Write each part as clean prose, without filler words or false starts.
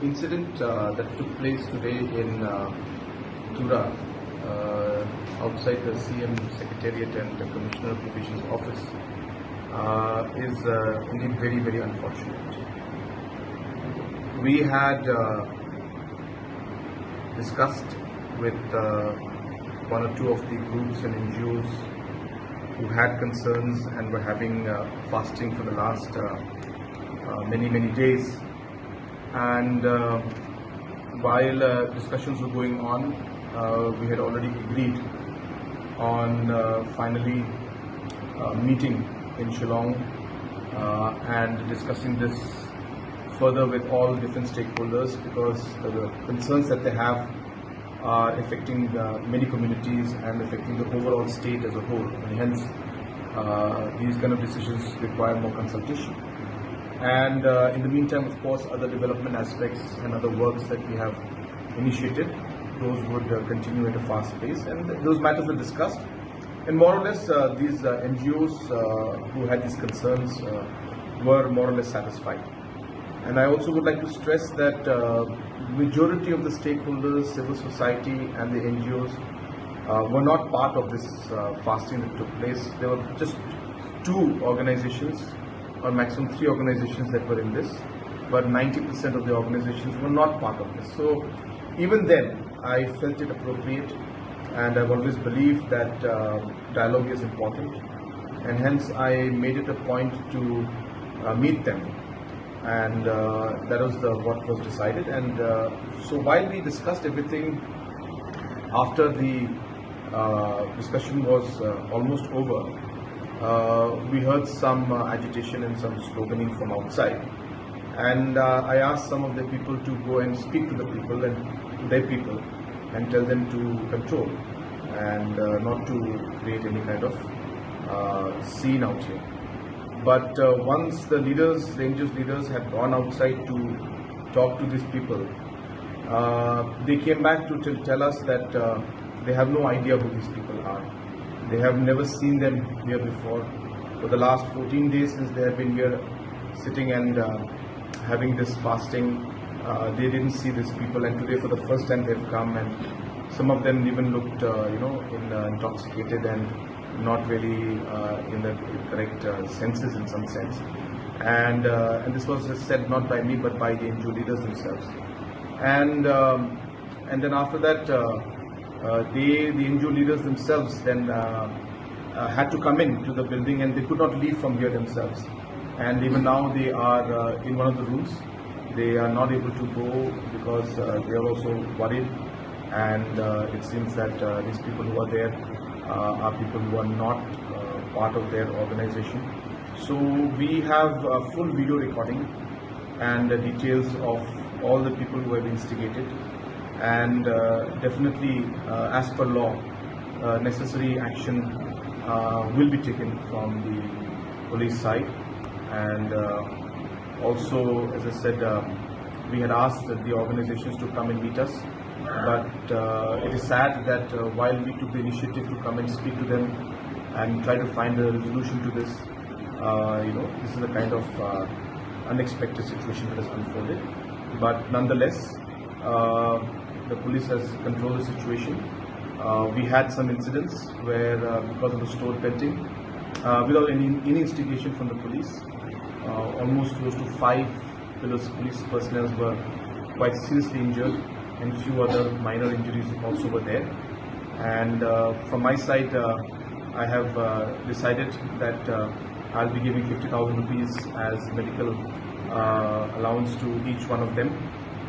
incident that took place today in Tura, outside the CM Secretariat and the Commissioner of Provisions Office, is indeed very, very unfortunate. We had discussed with one or two of the groups and NGOs who had concerns and were having fasting for the last many days. And while discussions were going on, we had already agreed on finally meeting in Shillong and discussing this further with all different stakeholders, because the concerns that they have are affecting many communities and affecting the overall state as a whole, and hence these kind of decisions require more consultation. And in the meantime, of course, other development aspects and other works that we have initiated, those would continue at a fast pace, and those matters were discussed. And more or less, these NGOs who had these concerns were more or less satisfied. And I also would like to stress that majority of the stakeholders, civil society and the NGOs were not part of this fasting that took place. There were just 2 organizations or maximum 3 organizations that were in this, but 90% of the organizations were not part of this. So even then, I felt it appropriate, and I've always believed that dialogue is important, and hence I made it a point to meet them, and that was what was decided. And so while we discussed everything, after the discussion was almost over, we heard some agitation and some sloganing from outside, and I asked some of the people to go and speak to the people and to their people and tell them to control and not to create any kind of scene out here. But once the leaders, the NGOs leaders, had gone outside to talk to these people, they came back to tell us that they have no idea who these people are. They have never seen them here before. For the last 14 days since they have been here sitting and having this fasting, they didn't see these people, and today for the first time they've come, and some of them even looked intoxicated and not really in the correct senses in some sense. And this was said not by me but by the NGO leaders themselves. And then after that, the NGO leaders themselves then had to come in to the building, and they could not leave from here themselves. And even now they are in one of the rooms. They are not able to go because they are also worried, and it seems that these people who are there are people who are not part of their organization. So we have a full video recording and details of all the people who have instigated, and definitely as per law, necessary action will be taken from the police side. And also, as I said, we had asked the organizations to come and meet us, but it is sad that while we took the initiative to come and speak to them and try to find a resolution to this, this is the kind of unexpected situation that has unfolded. But nonetheless, the police has controlled the situation. We had some incidents where, because of the store pelting, without any instigation from the police, almost close to 5 police personnel were quite seriously injured, and few other minor injuries also were there. And from my side, I have decided that I'll be giving 50,000 rupees as medical allowance to each one of them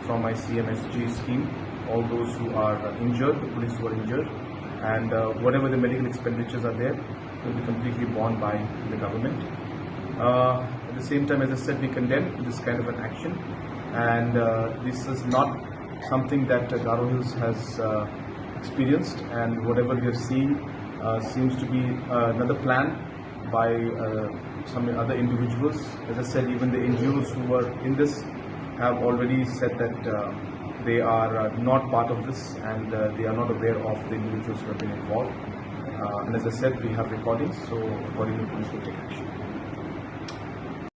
from my CMSG scheme. All those who are injured, the police who are injured, and whatever the medical expenditures are there will be completely borne by the government. At the same time, as I said, we condemn this kind of an action, and this is not something that Garo Hills has experienced, and whatever we have seen seems to be another plan by some other individuals. As I said, even the NGOs who were in this have already said that they are not part of this, and they are not aware of the individuals who have been involved. And as I said, we have recordings, so accordingly police will take action.